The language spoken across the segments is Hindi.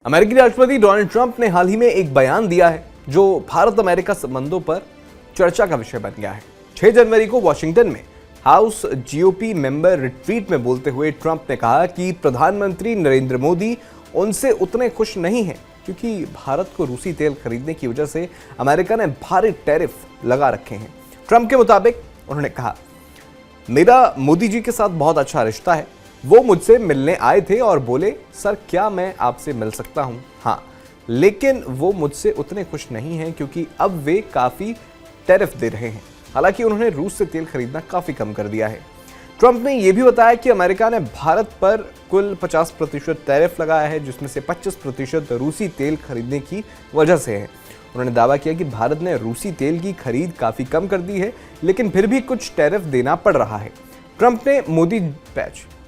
अमेरिकी राष्ट्रपति डोनाल्ड ट्रंप ने हाल ही में एक बयान दिया है जो भारत अमेरिका संबंधों पर चर्चा का विषय बन गया है। 6 जनवरी को वॉशिंगटन में हाउस जीओपी मेंबर रिट्रीट में बोलते हुए ट्रंप ने कहा कि प्रधानमंत्री नरेंद्र मोदी उनसे उतने खुश नहीं हैं क्योंकि भारत को रूसी तेल खरीदने की वजह से अमेरिका ने भारी टैरिफ लगा रखे हैं। ट्रंप के मुताबिक उन्होंने कहा, मेरा मोदी जी के साथ बहुत अच्छा रिश्ता है। वो मुझसे मिलने आए थे और बोले, सर क्या मैं आपसे मिल सकता हूं? हाँ, लेकिन वो मुझसे उतने खुश नहीं हैं क्योंकि अब वे काफ़ी टैरिफ दे रहे हैं। हालांकि उन्होंने रूस से तेल खरीदना काफ़ी कम कर दिया है। ट्रंप ने यह भी बताया कि अमेरिका ने भारत पर कुल 50% टैरिफ लगाया है, जिसमें से 25% रूसी तेल खरीदने की वजह से है। उन्होंने दावा किया कि भारत ने रूसी तेल की खरीद काफ़ी कम कर दी है, लेकिन फिर भी कुछ टैरिफ देना पड़ रहा है।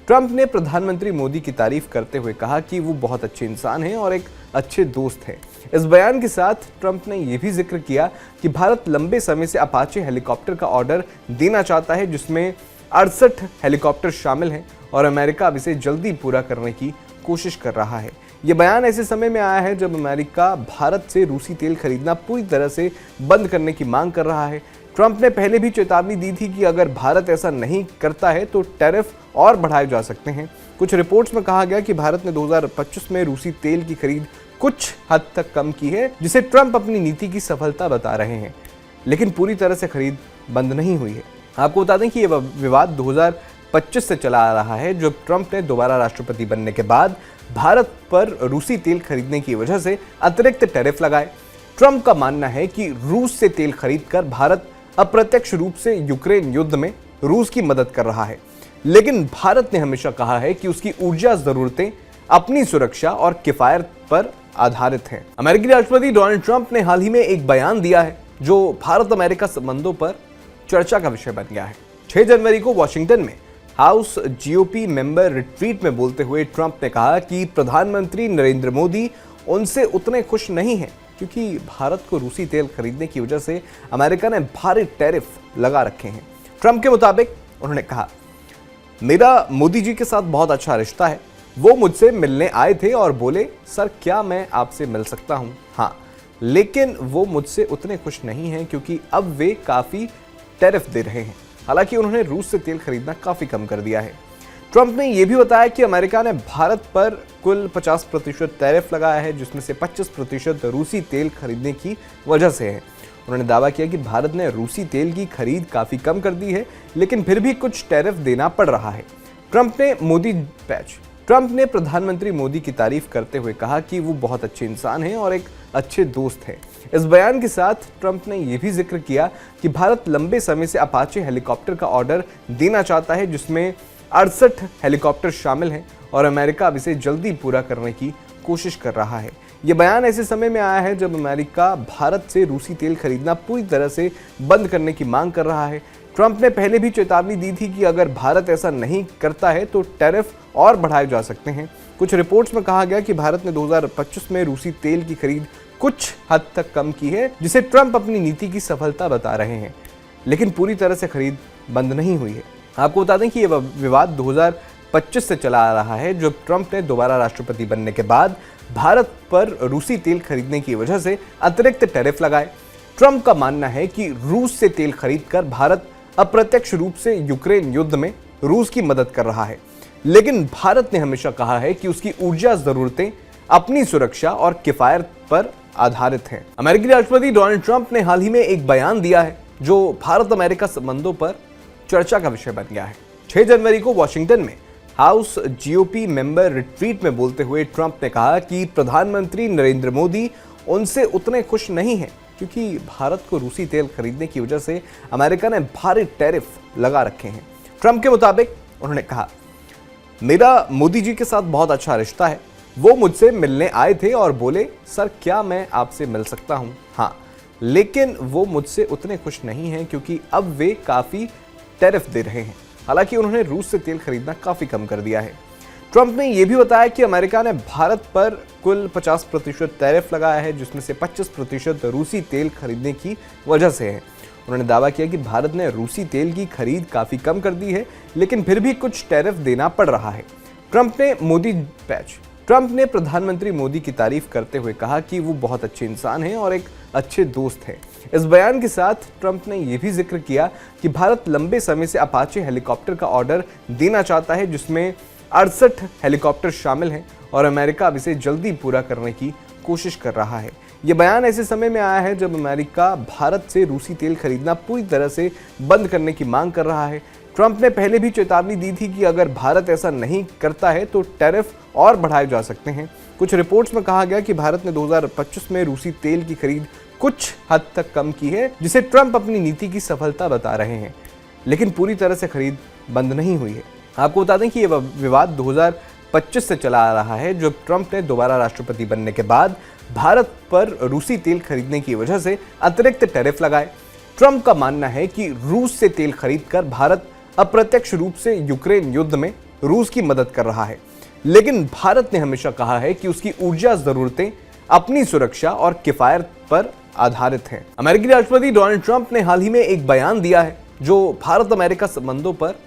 ट्रंप ने प्रधानमंत्री मोदी की तारीफ करते हुए कहा कि वो बहुत अच्छे इंसान हैं और एक अच्छे दोस्त हैं। इस बयान के साथ ट्रंप ने यह भी जिक्र किया कि भारत लंबे समय से अपाचे हेलीकॉप्टर का ऑर्डर देना चाहता है, जिसमें 68 हेलीकॉप्टर शामिल हैं और अमेरिका अब इसे जल्दी पूरा करने की कोशिश कर रहा है। ये बयान ऐसे समय में आया है जब अमेरिका भारत से रूसी तेल खरीदना पूरी तरह से बंद करने की मांग कर रहा है। ट्रंप ने पहले भी चेतावनी दी थी कि अगर भारत ऐसा नहीं करता है तो टैरिफ और बढ़ाए जा सकते हैं। कुछ रिपोर्ट्स में कहा गया कि भारत ने 2025 में रूसी तेल की खरीद कुछ हद तक कम की है, जिसे ट्रंप अपनी नीति की सफलता बता रहे हैं, लेकिन पूरी तरह से खरीद बंद नहीं हुई है। आपको बता दें कि यह विवाद 2025 से चला आ रहा है, जब ट्रंप ने दोबारा राष्ट्रपति बनने के बाद भारत पर रूसी तेल खरीदने की वजह से अतिरिक्त टैरिफ लगाए। ट्रंप का मानना है कि रूस से तेल खरीदकर भारत अप्रत्यक्ष रूप से यूक्रेन युद्ध में रूस की मदद कर रहा है, लेकिन भारत ने हमेशा कहा है कि उसकी ऊर्जा जरूरतें अपनी सुरक्षा और किफायत पर आधारित हैं। अमेरिकी राष्ट्रपति डोनाल्ड ट्रंप ने हाल ही में एक बयान दिया है जो भारत अमेरिका संबंधों पर चर्चा का विषय बन गया है। 6 जनवरी को वॉशिंगटन में हाउस जीओपी मेंबर रिट्रीट में बोलते हुए ट्रंप ने कहा कि प्रधानमंत्री नरेंद्र मोदी उनसे उतने खुश नहीं हैं क्योंकि भारत को रूसी तेल खरीदने की वजह से अमेरिका ने भारी टैरिफ लगा रखे हैं। ट्रंप के मुताबिक उन्होंने कहा, मेरा मोदी जी के साथ बहुत अच्छा रिश्ता है। वो मुझसे मिलने आए थे और बोले, सर क्या मैं आपसे मिल सकता हूं? हाँ, लेकिन वो मुझसे उतने खुश नहीं हैं क्योंकि अब वे काफ़ी टैरिफ दे रहे हैं। हालांकि उन्होंने रूस से तेल खरीदना काफ़ी कम कर दिया है। ट्रंप ने यह भी बताया कि अमेरिका ने भारत पर कुल 50% टैरिफ लगाया है, जिसमें से 25% रूसी तेल खरीदने की वजह से है। उन्होंने दावा किया कि भारत ने रूसी तेल की खरीद काफ़ी कम कर दी है, लेकिन फिर भी कुछ टैरिफ देना पड़ रहा है। ट्रंप ने प्रधानमंत्री मोदी की तारीफ करते हुए कहा कि वो बहुत अच्छे इंसान हैं और एक अच्छे दोस्त हैं। इस बयान के साथ ट्रंप ने यह भी जिक्र किया कि भारत लंबे समय से अपाचे हेलीकॉप्टर का ऑर्डर देना चाहता है, जिसमें 68 हेलीकॉप्टर शामिल हैं और अमेरिका अब इसे जल्दी पूरा करने की कोशिश कर रहा है। ये बयान ऐसे समय में आया है जब अमेरिका भारत से रूसी तेल खरीदना पूरी तरह से बंद करने की मांग कर रहा है। ट्रंप ने पहले भी चेतावनी दी थी कि अगर भारत ऐसा नहीं करता है तो टैरिफ और बढ़ाए जा सकते हैं। कुछ रिपोर्ट्स में कहा गया कि भारत ने 2025 में रूसी तेल की खरीद कुछ हद तक कम की है, जिसे ट्रंप अपनी नीति की सफलता बता रहे हैं, लेकिन पूरी तरह से खरीद बंद नहीं हुई है। आपको बता दें कि यह विवाद 2025 से चला आ रहा है, जब ट्रंप ने दोबारा राष्ट्रपति बनने के बाद भारत पर रूसी तेल खरीदने की वजह से अतिरिक्त टैरिफ लगाए। ट्रंप का मानना है कि रूस से तेल खरीदकर भारत अप्रत्यक्ष रूप से यूक्रेन युद्ध में रूस की मदद कर रहा है, लेकिन भारत ने हमेशा कहा है कि उसकी ऊर्जा जरूरतें अपनी सुरक्षा और किफायत पर आधारित हैं। अमेरिकी राष्ट्रपति डोनाल्ड ट्रंप ने हाल ही में एक बयान दिया है जो भारत अमेरिका संबंधों पर चर्चा का विषय बन गया है। 6 जनवरी को वॉशिंगटन में हाउस जीओपी मेंबर रिट्रीट में बोलते हुए ट्रंप ने कहा कि प्रधानमंत्री नरेंद्र मोदी उनसे उतने खुश नहीं हैं क्योंकि भारत को रूसी तेल खरीदने की वजह से अमेरिका ने भारी टैरिफ लगा रखे हैं। ट्रंप के मुताबिक उन्होंने कहा, मेरा मोदी जी के साथ बहुत अच्छा रिश्ता है। वो मुझसे मिलने आए थे और बोले, सर क्या मैं आपसे मिल सकता हूं? हाँ, लेकिन वो मुझसे उतने खुश नहीं हैं क्योंकि अब वे काफ़ी टैरिफ दे रहे हैं। हालांकि उन्होंने रूस से तेल खरीदना काफ़ी कम कर दिया है। ट्रंप ने यह भी बताया कि अमेरिका ने भारत पर कुल 50% टैरिफ लगाया है, जिसमें से 25% रूसी तेल खरीदने की वजह से है। उन्होंने दावा किया कि भारत ने रूसी तेल की खरीद काफ़ी कम कर दी है, लेकिन फिर भी कुछ टैरिफ देना पड़ रहा है। ट्रंप ने प्रधानमंत्री मोदी की तारीफ करते हुए कहा कि वो बहुत अच्छे इंसान हैं और एक अच्छे दोस्त हैं। इस बयान के साथ ट्रंप ने यह भी जिक्र किया कि भारत लंबे समय से अपाचे हेलीकॉप्टर का ऑर्डर देना चाहता है, जिसमें 68 हेलीकॉप्टर शामिल हैं और अमेरिका अब इसे जल्दी पूरा करने की कोशिश कर रहा है। ये बयान ऐसे समय में आया है जब अमेरिका भारत से रूसी तेल खरीदना पूरी तरह से बंद करने की मांग कर रहा है। ट्रंप ने पहले भी चेतावनी दी थी कि अगर भारत ऐसा नहीं करता है तो टैरिफ और बढ़ाए जा सकते हैं। कुछ रिपोर्ट्स में कहा गया कि भारत ने 2025 में रूसी तेल की खरीद कुछ हद तक कम की है, जिसे ट्रंप अपनी नीति की सफलता बता रहे हैं, लेकिन पूरी तरह से खरीद बंद नहीं हुई है। आपको बता दें कि यह विवाद 2025 से चला आ रहा है, जब ट्रंप ने दोबारा राष्ट्रपति बनने के बाद भारत पर रूसी तेल खरीदने की वजह से अतिरिक्त टैरिफ लगाए। ट्रंप का मानना है कि रूस से तेल खरीदकर भारत अप्रत्यक्ष रूप से यूक्रेन युद्ध में रूस की मदद कर रहा है, लेकिन भारत ने हमेशा कहा है कि उसकी ऊर्जा जरूरतें अपनी सुरक्षा और किफायत पर आधारित हैं। अमेरिकी राष्ट्रपति डोनाल्ड ट्रंप ने हाल ही में एक बयान दिया है जो भारत अमेरिका संबंधों पर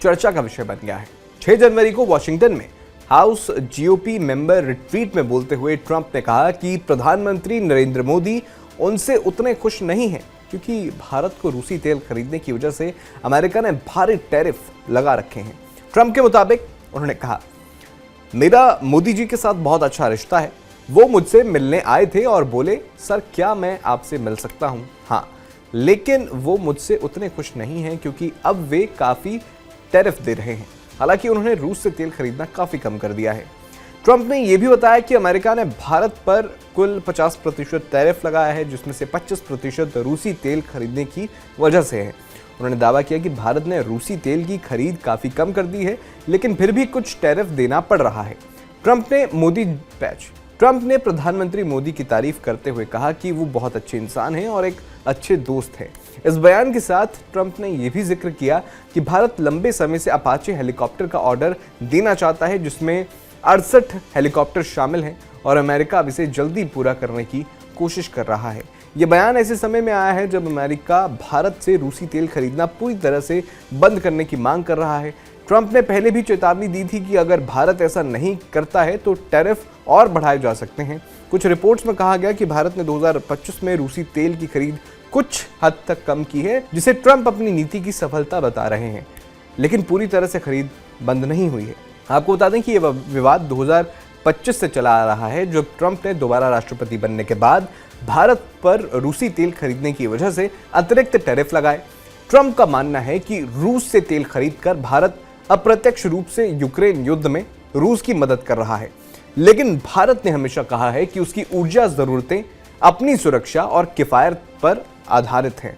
चर्चा का विषय बन गया है। 6 जनवरी को वॉशिंगटन में हाउस जीओपी मेंबर रिट्रीट में बोलते हुए ट्रंप ने कहा कि प्रधानमंत्री नरेंद्र मोदी उनसे उतने खुश नहीं हैं, क्योंकि भारत को रूसी तेल खरीदने की वजह से अमेरिका ने भारी टैरिफ लगा रखे हैं। ट्रंप के मुताबिक उन्होंने कहा, मेरा मोदी जी के साथ बहुत अच्छा रिश्ता है। वो मुझसे मिलने आए थे और बोले, सर क्या मैं आपसे मिल सकता हूं? हाँ, लेकिन वो मुझसे उतने खुश नहीं हैं क्योंकि अब वे काफ़ी टैरिफ दे रहे हैं। हालांकि उन्होंने रूस से तेल खरीदना काफ़ी कम कर दिया है। ट्रंप ने यह भी बताया कि अमेरिका ने भारत पर कुल 50% टैरिफ लगाया है, जिसमें से 25% रूसी तेल खरीदने की वजह से है। उन्होंने दावा किया कि भारत ने रूसी तेल की खरीद काफ़ी कम कर दी है, लेकिन फिर भी कुछ टैरिफ देना पड़ रहा है। ट्रंप ने प्रधानमंत्री मोदी की तारीफ करते हुए कहा कि वो बहुत अच्छे इंसान हैं और एक अच्छे दोस्त हैं। इस बयान के साथ ट्रंप ने यह भी जिक्र किया कि भारत लंबे समय से अपाचे हेलीकॉप्टर का ऑर्डर देना चाहता है, जिसमें 68 हेलीकॉप्टर शामिल हैं और अमेरिका अब इसे जल्दी पूरा करने की कोशिश कर रहा है। ये बयान ऐसे समय में आया है जब अमेरिका भारत से रूसी तेल खरीदना पूरी तरह से बंद करने की मांग कर रहा है। ट्रंप ने पहले भी चेतावनी दी थी कि अगर भारत ऐसा नहीं करता है तो टैरिफ और बढ़ाए जा सकते हैं। कुछ रिपोर्ट्स में कहा गया कि भारत ने 2025 में रूसी तेल की खरीद कुछ हद तक कम की है, जिसे ट्रंप अपनी नीति की सफलता बता रहे हैं, लेकिन पूरी तरह से खरीद बंद नहीं हुई है। आपको बता दें कि यह विवाद 2025 से चला आ रहा है, जब ट्रंप ने दोबारा राष्ट्रपति बनने के बाद भारत पर रूसी तेल खरीदने की वजह से अतिरिक्त टैरिफ लगाए। ट्रंप का मानना है कि रूस से तेल खरीदकर भारत अप्रत्यक्ष रूप से यूक्रेन युद्ध में रूस की मदद कर रहा है, लेकिन भारत ने हमेशा कहा है कि उसकी ऊर्जा जरूरतें अपनी सुरक्षा और किफायत पर आधारित हैं।